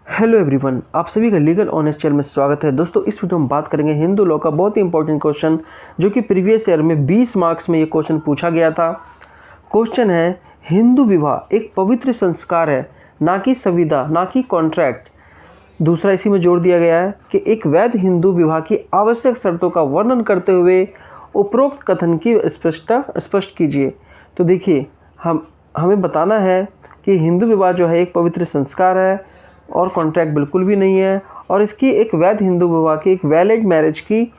Hello everyone, आप सभी का लीगल ऑनेस्ट चैनल में स्वागत है। दोस्तों, इस वीडियो में बात करेंगे हिंदू लॉ का बहुत ही इंपॉर्टेंट क्वेश्चन, जो कि प्रीवियस ईयर में 20 मार्क्स में ये क्वेश्चन पूछा गया था। क्वेश्चन है, हिंदू विवाह एक पवित्र संस्कार है, ना कि संविदा, ना कि कॉन्ट्रैक्ट। दूसरा इसी में जोड़ दिया गया है कि एक वैध हिंदू विवाह की आवश्यक शर्तों का वर्णन करते हुए उपरोक्त कथन की स्पष्ट कीजिए। तो देखिए, हमें बताना है कि हिंदू विवाह जो है एक पवित्र संस्कार है और कॉन्ट्रैक्ट बिल्कुल भी नहीं है, और इसकी एक वैध हिंदू विवाह की, एक वैलिड मैरिज की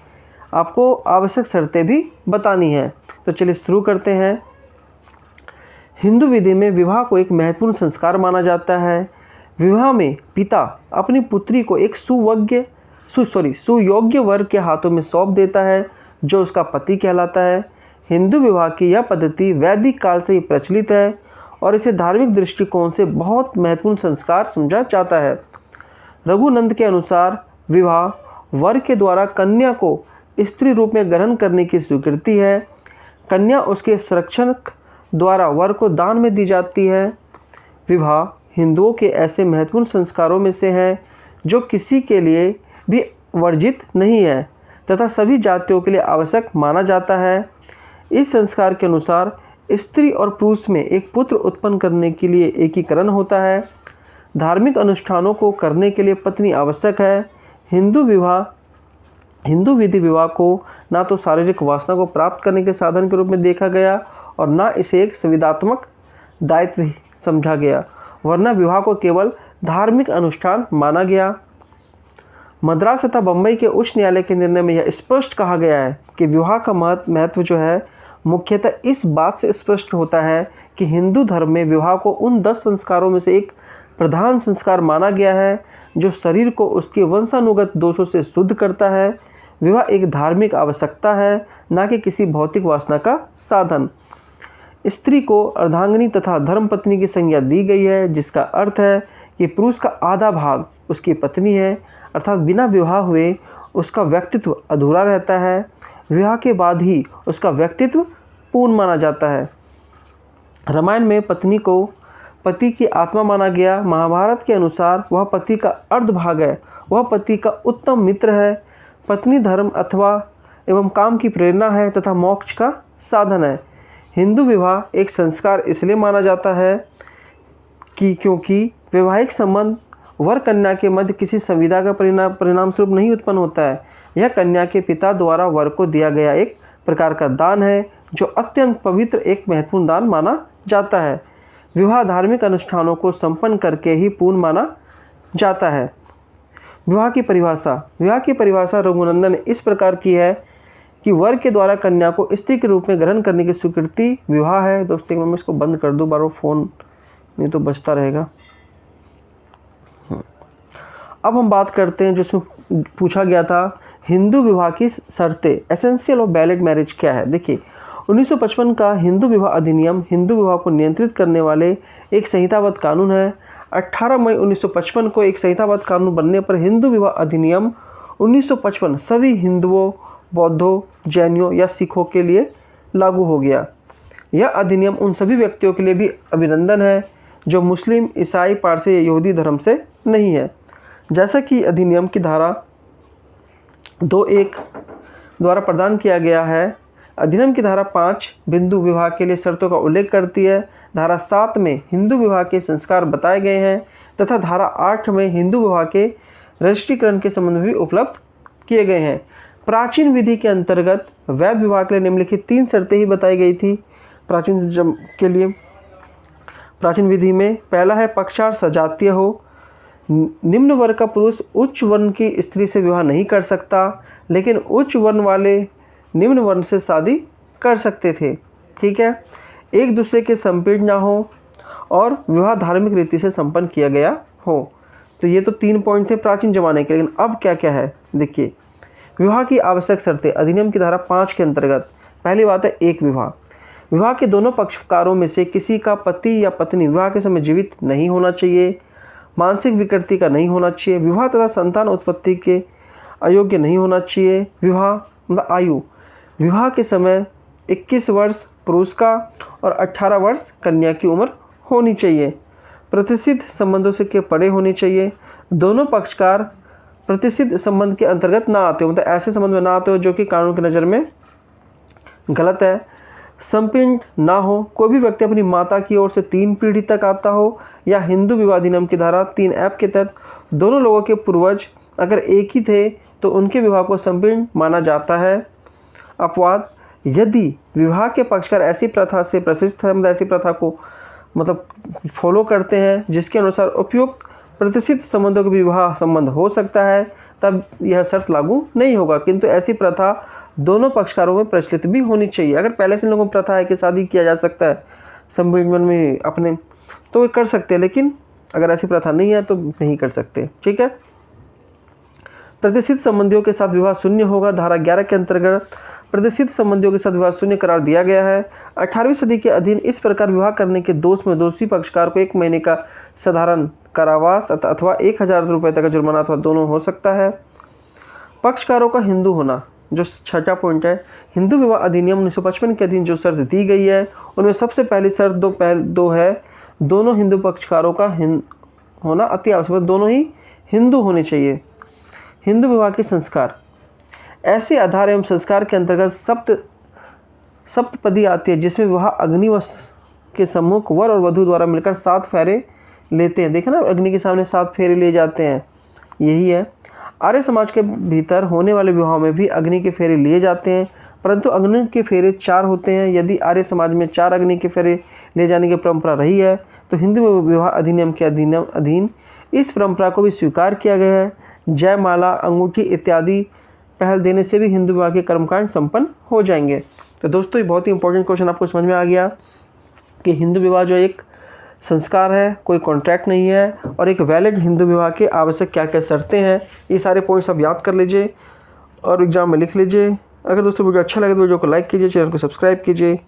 आपको आवश्यक शर्तें भी बतानी है। तो चलिए शुरू करते हैं। हिंदू विधि में विवाह को एक महत्वपूर्ण संस्कार माना जाता है। विवाह में पिता अपनी पुत्री को एक सुयोग्य वर के हाथों में सौंप देता है, जो उसका पति कहलाता है। हिंदू विवाह की यह पद्धति वैदिक काल से ही प्रचलित है और इसे धार्मिक दृष्टिकोण से बहुत महत्वपूर्ण संस्कार समझा जाता है। रघुनंद के अनुसार विवाह वर के द्वारा कन्या को स्त्री रूप में ग्रहण करने की स्वीकृति है। कन्या उसके संरक्षक द्वारा वर को दान में दी जाती है। विवाह हिंदुओं के ऐसे महत्वपूर्ण संस्कारों में से है जो किसी के लिए भी वर्जित नहीं है तथा सभी जातियों के लिए आवश्यक माना जाता है। इस संस्कार के अनुसार स्त्री और पुरुष में एक पुत्र उत्पन्न करने के लिए एकीकरण होता है। धार्मिक अनुष्ठानों को करने के लिए पत्नी आवश्यक है। हिंदू विधि विवाह को ना तो शारीरिक वासना को प्राप्त करने के साधन के रूप में देखा गया और ना इसे एक संविदात्मक दायित्व समझा गया, वरना विवाह को केवल धार्मिक अनुष्ठान माना गया। मद्रास तथा बम्बई के उच्च न्यायालय के निर्णय में यह स्पष्ट कहा गया है कि विवाह का महत्व जो है मुख्यतः इस बात से स्पष्ट होता है कि हिंदू धर्म में विवाह को उन 10 संस्कारों में से एक प्रधान संस्कार माना गया है, जो शरीर को उसके वंशानुगत दोषों से शुद्ध करता है। विवाह एक धार्मिक आवश्यकता है, ना कि किसी भौतिक वासना का साधन। स्त्री को अर्धांगिनी तथा धर्मपत्नी की संज्ञा दी गई है, जिसका अर्थ है कि पुरुष का आधा भाग उसकी पत्नी है, अर्थात बिना विवाह हुए उसका व्यक्तित्व अधूरा रहता है। विवाह के बाद ही उसका व्यक्तित्व पूर्ण माना जाता है। रामायण में पत्नी को पति की आत्मा माना गया। महाभारत के अनुसार वह पति का अर्धभाग है, वह पति का उत्तम मित्र है। पत्नी धर्म अथवा एवं काम की प्रेरणा है तथा मोक्ष का साधन है। हिंदू विवाह एक संस्कार इसलिए माना जाता है कि क्योंकि वैवाहिक संबंध वर कन्या के मध्य किसी संविदा का परिणाम स्वरूप नहीं उत्पन्न होता है। यह कन्या के पिता द्वारा वर को दिया गया एक प्रकार का दान है, जो अत्यंत पवित्र एक महत्वपूर्ण दान माना जाता है। विवाह धार्मिक अनुष्ठानों को संपन्न करके ही पूर्ण माना जाता है। विवाह की परिभाषा रघुनंदन ने इस प्रकार की है कि वर के द्वारा कन्या को स्त्री के रूप में ग्रहण करने की स्वीकृति विवाह है। दोस्तों, मैं इसको बंद कर दूं, बार फ़ोन नहीं तो बजता रहेगा। अब हम बात करते हैं जिसमें पूछा गया था, हिंदू विवाह की शर्तें, एसेंशियल ऑफ वैलिड मैरिज क्या है। देखिए, 1955 का हिंदू विवाह अधिनियम हिंदू विवाह को नियंत्रित करने वाले एक संहिताबद्ध कानून है। 18 मई 1955 को एक संहिताबद्ध कानून बनने पर हिंदू विवाह अधिनियम 1955 सभी हिंदुओं, बौद्धों, जैनियों या सिखों के लिए लागू हो गया। यह अधिनियम उन सभी व्यक्तियों के लिए भी अभिनंदन है जो मुस्लिम, ईसाई, पारसी या यहूदी धर्म से नहीं है। जैसा कि अधिनियम की धारा 2(1) द्वारा प्रदान किया गया है। अधिनियम की धारा 5 बिंदु विवाह के लिए शर्तों का उल्लेख करती है। धारा 7 में हिंदू विवाह के संस्कार बताए गए हैं तथा धारा 8 में हिंदू विवाह के रजिस्ट्रीकरण के संबंध में भी उपलब्ध किए गए हैं। प्राचीन विधि के अंतर्गत वैध विवाह के लिए निम्नलिखित 3 शर्तें ही बताई गई थी। प्राचीन विधि में पहला है, पक्षार्थ सजातीय हो। निम्न वर्ग का पुरुष उच्च वर्ण की स्त्री से विवाह नहीं कर सकता, लेकिन उच्च वर्ण वाले निम्न वर्ण से शादी कर सकते थे। ठीक है, एक दूसरे के संपीड़न ना हो और विवाह धार्मिक रीति से संपन्न किया गया हो। तो ये तो 3 पॉइंट थे प्राचीन जमाने के। लेकिन अब क्या क्या है, देखिए, विवाह की आवश्यक शर्तें अधिनियम की धारा 5 के अंतर्गत। पहली बात है, एक विवाह के दोनों पक्षकारों में से किसी का पति या पत्नी विवाह के समय जीवित नहीं होना चाहिए, मानसिक विकृति का नहीं होना चाहिए, विवाह तथा संतान उत्पत्ति के अयोग्य नहीं होना चाहिए। आयु विवाह के समय 21 वर्ष पुरुष का और 18 वर्ष कन्या की उम्र होनी चाहिए। प्रतिष्ठित संबंधों से के परे होनी चाहिए। दोनों पक्षकार प्रतिष्ठित संबंध के अंतर्गत ना आते हो, मतलब ऐसे संबंध में ना आते हो जो कि कानून की नज़र में गलत है। संपिंड ना हो, कोई भी व्यक्ति अपनी माता की ओर से 3 पीढ़ी तक आता हो, या हिंदू विवाह अधिनियम की धारा 3F के तहत दोनों लोगों के पूर्वज अगर एक ही थे तो उनके विवाह को संपिंड माना जाता है। अपवाद, यदि विवाह के पक्षकार ऐसी प्रथा से प्रशिक्षित है, ऐसी प्रथा को मतलब फॉलो करते हैं जिसके अनुसार उपयुक्त प्रतिष्ठित संबंधों के विवाह संबंध हो सकता है, तब यह शर्त लागू नहीं होगा। किंतु ऐसी प्रथा दोनों पक्षकारों में प्रचलित भी होनी चाहिए। अगर पहले से लोगों को प्रथा है कि शादी किया जा सकता है संबंध में अपने, तो वे कर सकते हैं, लेकिन अगर ऐसी प्रथा नहीं है तो नहीं कर सकते। ठीक है। प्रतिष्ठित संबंधियों के साथ विवाह शून्य होगा। धारा 11 के अंतर्गत प्रतिष्ठित संबंधियों के साथ विवाह शून्य करार दिया गया है। 18वीं सदी के अधीन इस प्रकार विवाह करने के दोष में दोषी पक्षकार को 1 महीने का साधारण कारावास अथवा 1000 रुपये तक का जुर्माना अथवा दोनों हो सकता है। पक्षकारों का हिंदू होना, जो छठा पॉइंट है, हिंदू विवाह अधिनियम 1955 के अधीन जो शर्त दी गई है उनमें सबसे पहली शर्त दो है, दोनों हिंदू पक्षकारों का होना अति आवश्यक, दोनों ही हिंदू होने चाहिए। हिंदू विवाह के संस्कार, ऐसे आधार एवं संस्कार के अंतर्गत सप्तपदी आती है जिसमें विवाह अग्निवश के सम्मुख वर और वधू द्वारा मिलकर 7 फेरे लेते हैं। देखा ना, अग्नि के सामने 7 फेरे लिए जाते हैं, यही है। आर्य समाज के भीतर होने वाले विवाहों में भी अग्नि के फेरे लिए जाते हैं, परंतु अग्नि के फेरे 4 होते हैं। यदि आर्य समाज में 4 अग्नि के फेरे ले जाने की परंपरा रही है तो हिंदू विवाह अधिनियम के अधीन इस परंपरा को भी स्वीकार किया गया है। जयमाला, अंगूठी इत्यादि पहल देने से भी हिंदू विवाह के कर्मकांड संपन्न हो जाएंगे। तो दोस्तों, ये बहुत ही इंपॉर्टेंट क्वेश्चन आपको समझ में आ गया कि हिंदू विवाह जो एक संस्कार है, कोई कॉन्ट्रैक्ट नहीं है, और एक वैलिड हिंदू विवाह के आवश्यक क्या क्या शर्तें हैं। ये सारे पॉइंट्स आप याद कर लीजिए और एग्जाम में लिख लीजिए। अगर दोस्तों वीडियो अच्छा लगे तो वीडियो को लाइक कीजिए, चैनल को सब्सक्राइब कीजिए।